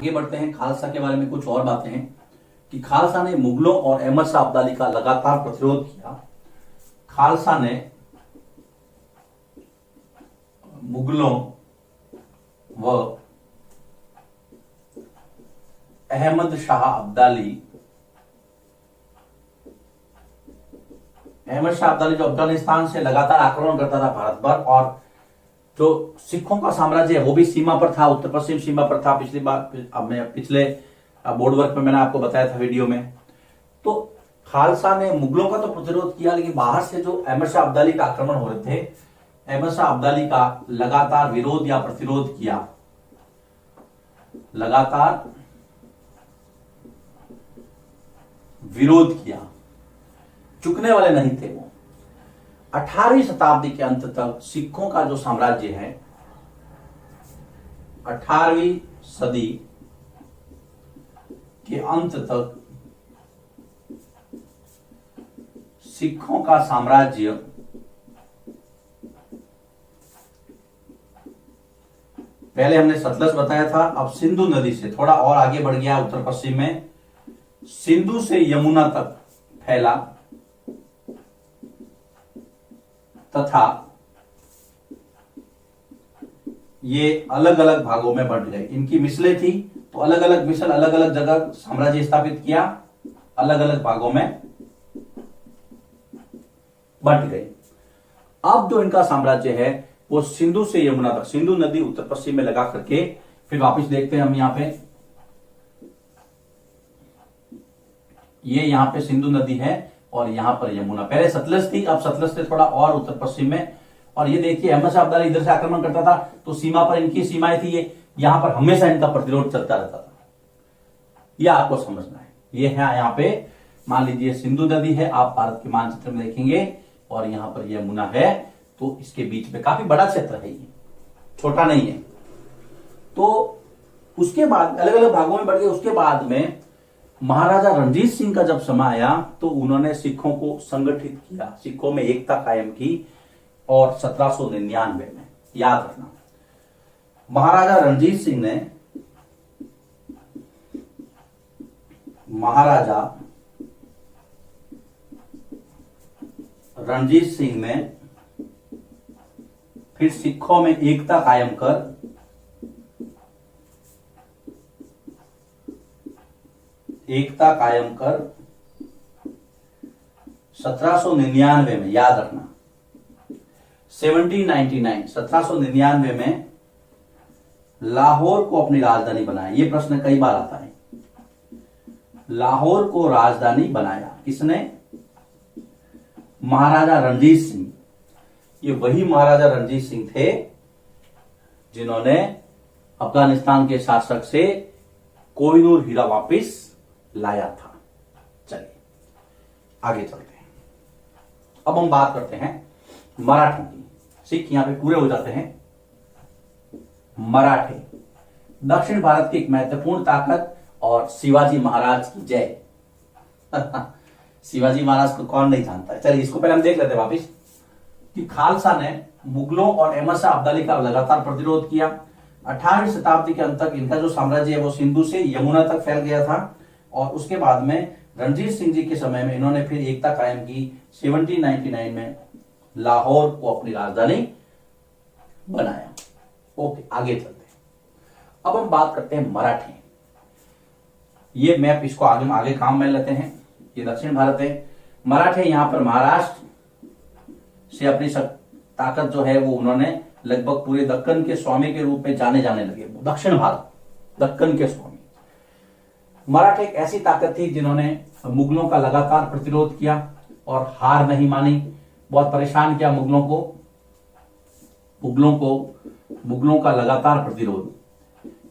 आगे बढ़ते हैं। खालसा के बारे में कुछ और बातें हैं कि खालसा ने मुगलों और अहमद शाह अब्दाली का लगातार प्रतिरोध किया। खालसा ने मुगलों व अहमद शाह अब्दाली जो अफगानिस्तान से लगातार आक्रमण करता था भारत पर, और जो सिखों का साम्राज्य है वो भी सीमा पर था, उत्तर पश्चिम सीमा पर था। पिछले बोर्ड वर्क में मैंने आपको बताया था वीडियो में। तो खालसा ने मुगलों का तो प्रतिरोध किया, लेकिन बाहर से जो अहमद शाह अब्दाली का आक्रमण हो रहे थे, अहमद शाह अब्दाली का लगातार विरोध या प्रतिरोध किया। लगातार विरोध किया, चुकने वाले नहीं थे वो। 18वीं शताब्दी के अंत तक सिखों का जो साम्राज्य है, 18वीं सदी के अंत तक सिखों का साम्राज्य पहले हमने सतलज बताया था, अब सिंधु नदी से थोड़ा और आगे बढ़ गया उत्तर पश्चिम में, सिंधु से यमुना तक फैला तथा ये अलग अलग भागों में बंट गए। इनकी मिसलें थी तो अलग अलग मिसल अलग अलग जगह साम्राज्य स्थापित किया, अलग अलग भागों में बंट गए। अब जो इनका साम्राज्य है वो सिंधु से यमुना तक, सिंधु नदी उत्तर पश्चिम में लगा करके, फिर वापस देखते हैं हम यहां पे, ये यहां पे सिंधु नदी है और यहां पर यमुना। पहले सतलज थी, अब सतलज से थोड़ा और उत्तर पश्चिम में। और ये देखिए अहमद शाह अब्दाली इधर से आक्रमण करता था तो सीमा पर इनकी सीमाएं थी, ये यहां पर हमेशा इनका प्रतिरोध चलता रहता था। यह आपको समझना है। ये है यहां पे, मान लीजिए सिंधु नदी है, आप भारत के मानचित्र में देखेंगे, और यहां पर यमुना है, तो इसके बीच में काफी बड़ा क्षेत्र है, ये छोटा नहीं है। तो उसके बाद अलग अलग भागों में बढ़ गए। उसके बाद में महाराजा रणजीत सिंह का जब समय आया तो उन्होंने सिखों को संगठित किया, सिखों में एकता कायम की, और 1799 में, याद रखना, महाराजा रणजीत सिंह ने फिर सिखों में एकता कायम कर 1799 में, याद रखना, 1799 में लाहौर को अपनी राजधानी बनाया। यह प्रश्न कई बार आता है। लाहौर को राजधानी बनाया किसने? महाराजा रणजीत सिंह। ये वही महाराजा रणजीत सिंह थे जिन्होंने अफगानिस्तान के शासक से कोहिनूर हीरा वापस लाया था। चलिए आगे चलते हैं। अब हम बात करते हैं मराठों की। सिख यहां पे पूरे हो जाते हैं। मराठे दक्षिण भारत की एक महत्वपूर्ण ताकत, और शिवाजी महाराज की जय। शिवाजी महाराज को कौन नहीं जानता है। चलिए इसको पहले हम देख लेते हैं वापिस, कि खालसा ने मुगलों और अहमद शाह अब्दाली का लगातार प्रतिरोध किया। 18वीं शताब्दी के अंत तक इनका जो साम्राज्य है वो सिंधु से यमुना तक फैल गया था, और उसके बाद में रणजीत सिंह जी के समय में इन्होंने फिर एकता कायम की। 1799 में लाहौर को अपनी राजधानी बनाया। ओके, आगे चलते हैं। अब हम बात करते हैं मराठे। ये मैप, इसको आगे काम में लेते हैं। ये दक्षिण भारत है। मराठे यहां पर महाराष्ट्र से अपनी ताकत जो है वो उन्होंने लगभग पूरे दक्कन के स्वामी के रूप में जाने लगे। दक्षिण भारत, दक्कन के स्वामी। मराठे एक ऐसी ताकत थी जिन्होंने मुगलों का लगातार प्रतिरोध किया और हार नहीं मानी। बहुत परेशान किया मुगलों का लगातार प्रतिरोध,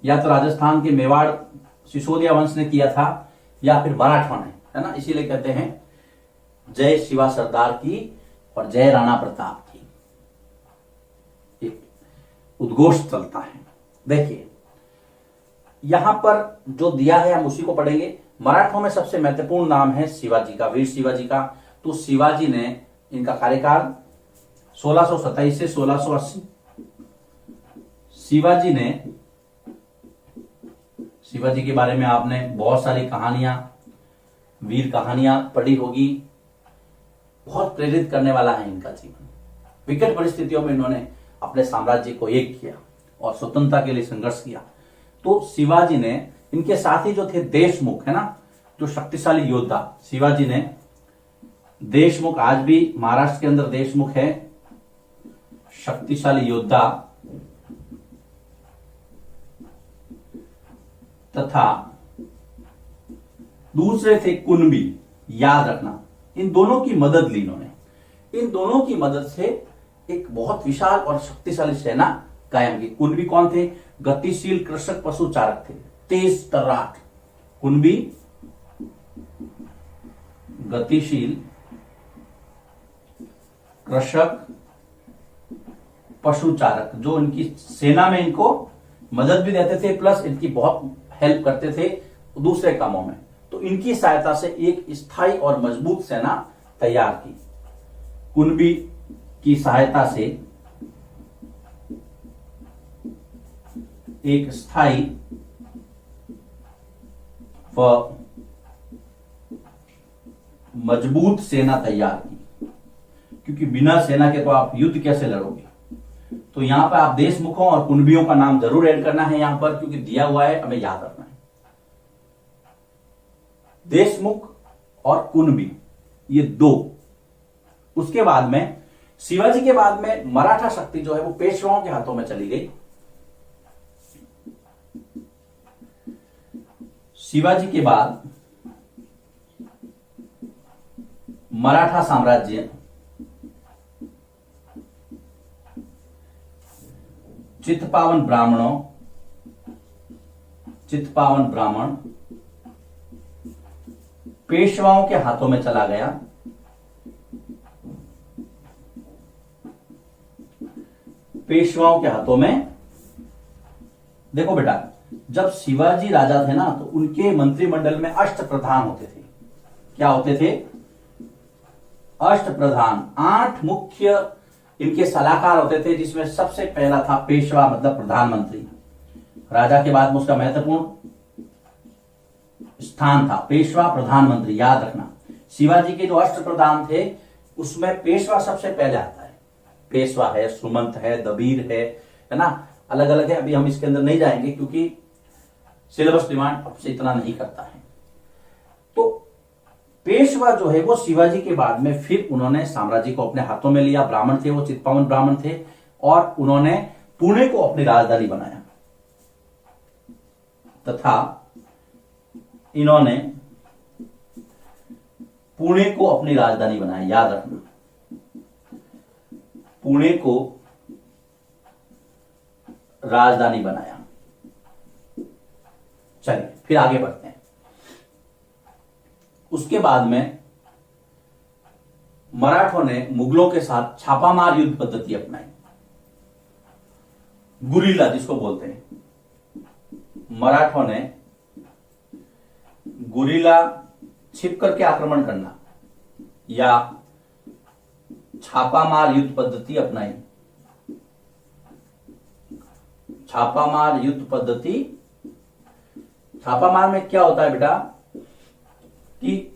या तो राजस्थान के मेवाड़ सिसोदिया वंश ने किया था, या फिर मराठा ने, है ना। इसीलिए कहते हैं जय शिवा सरदार की और जय राणा प्रताप की, एक उद्घोष चलता है। देखिए यहां पर जो दिया है हम उसी को पढ़ेंगे। मराठों में सबसे महत्वपूर्ण नाम है शिवाजी का, वीर शिवाजी का। तो शिवाजी ने, इनका कार्यकाल 1627 से 1680। शिवाजी के बारे में आपने बहुत सारी कहानियां, वीर कहानियां पढ़ी होगी। बहुत प्रेरित करने वाला है इनका जीवन। विकट परिस्थितियों में इन्होंने अपने साम्राज्य को एक किया और स्वतंत्रता के लिए संघर्ष किया। तो शिवाजी ने, इनके साथी जो थे देशमुख, है ना, जो शक्तिशाली योद्धा, शिवाजी ने देशमुख, आज भी महाराष्ट्र के अंदर देशमुख है, शक्तिशाली योद्धा, तथा दूसरे थे कुणबी, याद रखना। इन दोनों की मदद ली इन्होंने। इन दोनों की मदद से एक बहुत विशाल और शक्तिशाली सेना कायम की। कुणबी कौन थे? गतिशील कृषक पशुचारक थे, तेज तर्राट। कुणबी गतिशील कृषक पशुचारक, जो इनकी सेना में इनको मदद भी देते थे, प्लस इनकी बहुत हेल्प करते थे दूसरे कामों में। तो इनकी सहायता से एक स्थायी और मजबूत सेना तैयार की। कुणबी की सहायता से एक स्थायी व मजबूत सेना तैयार की, क्योंकि बिना सेना के तो आप युद्ध कैसे लड़ोगे। तो यहां पर आप देशमुखों और कुणबियों का नाम जरूर ऐड करना है यहां पर, क्योंकि दिया हुआ है, हमें याद रखना है। देशमुख और कुणबी, ये दो। उसके बाद में शिवाजी के बाद में मराठा शक्ति जो है वो पेशवाओं के हाथों में चली गई। शिवाजी के बाद मराठा साम्राज्य चित्पावन ब्राह्मण पेशवाओं के हाथों में चला गया। पेशवाओं के हाथों में, देखो बेटा, जब शिवाजी राजा थे ना, तो उनके मंत्रिमंडल में अष्टप्रधान होते थे। क्या होते थे? अष्टप्रधान। 8 मुख्य इनके सलाहकार होते थे, जिसमें सबसे पहला था पेशवा, मतलब प्रधानमंत्री। राजा के बाद में उसका महत्वपूर्ण स्थान था पेशवा, प्रधानमंत्री, याद रखना। शिवाजी के जो अष्टप्रधान थे उसमें पेशवा सबसे पहले आता है। पेशवा है, सुमंत है, दबीर है ना, अलग अलग है। अभी हम इसके अंदर नहीं जाएंगे क्योंकि सिलेबस डिमांड अब से इतना नहीं करता है। तो पेशवा जो है वो शिवाजी के बाद में फिर उन्होंने साम्राज्य को अपने हाथों में लिया। ब्राह्मण थे वो, चित्पावन ब्राह्मण थे, और उन्होंने पुणे को अपनी राजधानी बनाया, तथा इन्होंने पुणे को अपनी राजधानी बनाया, याद रखना, पुणे को राजधानी बनाया। चलिए फिर आगे बढ़ते हैं। उसके बाद में मराठों ने मुगलों के साथ छापामार युद्ध पद्धति अपनाई, गुरिल्ला जिसको बोलते हैं। मराठों ने गुरिल्ला, छिप करके आक्रमण करना या छापामार युद्ध पद्धति अपनाई। छापामार युद्ध पद्धति, छापामार में क्या होता है बेटा कि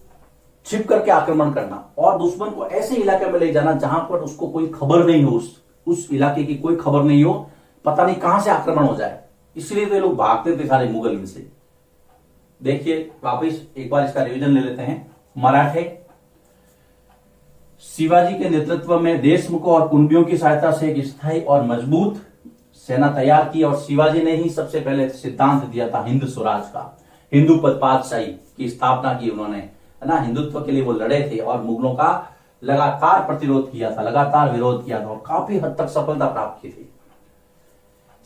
छिप करके आक्रमण करना और दुश्मन को ऐसे इलाके में ले जाना जहां पर उसको कोई खबर नहीं हो, उस इलाके की कोई खबर नहीं हो, पता नहीं कहां से आक्रमण हो जाए। इसलिए तो लोग भागते थे सारे मुगल इनसे। देखिए वापस एक बार इसका रिवीजन ले लेते हैं। मराठे शिवाजी के नेतृत्व में देशमुखों और कुणबियों की सहायता से एक स्थायी और मजबूत सेना तैयार की, और शिवाजी ने ही सबसे पहले सिद्धांत दिया था हिंद स्वराज का, हिंदू पातशाही की स्थापना की उन्होंने, है ना। हिंदुत्व के लिए वो लड़े थे और मुगलों का लगातार प्रतिरोध किया था, लगातार विरोध किया था और काफी हद तक सफलता प्राप्त की थी।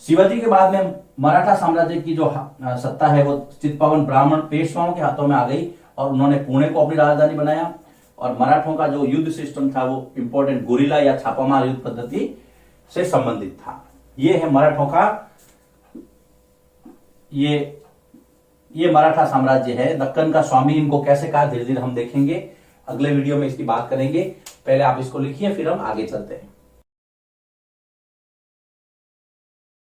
शिवाजी के बाद में मराठा साम्राज्य की जो सत्ता है वो चित्पावन ब्राह्मण पेशवाओं के हाथों में आ गई और उन्होंने पुणे को अपनी राजधानी बनाया। और मराठों का जो युद्ध सिस्टम था वो इंपॉर्टेंट गुरिल्ला या छापामार युद्ध पद्धति से संबंधित था। ये है मराठों का, ये मराठा साम्राज्य है। दक्कन का स्वामी इनको कैसे कहा, धीरे धीरे हम देखेंगे, अगले वीडियो में इसकी बात करेंगे। पहले आप इसको लिखिए, फिर हम आगे चलते हैं।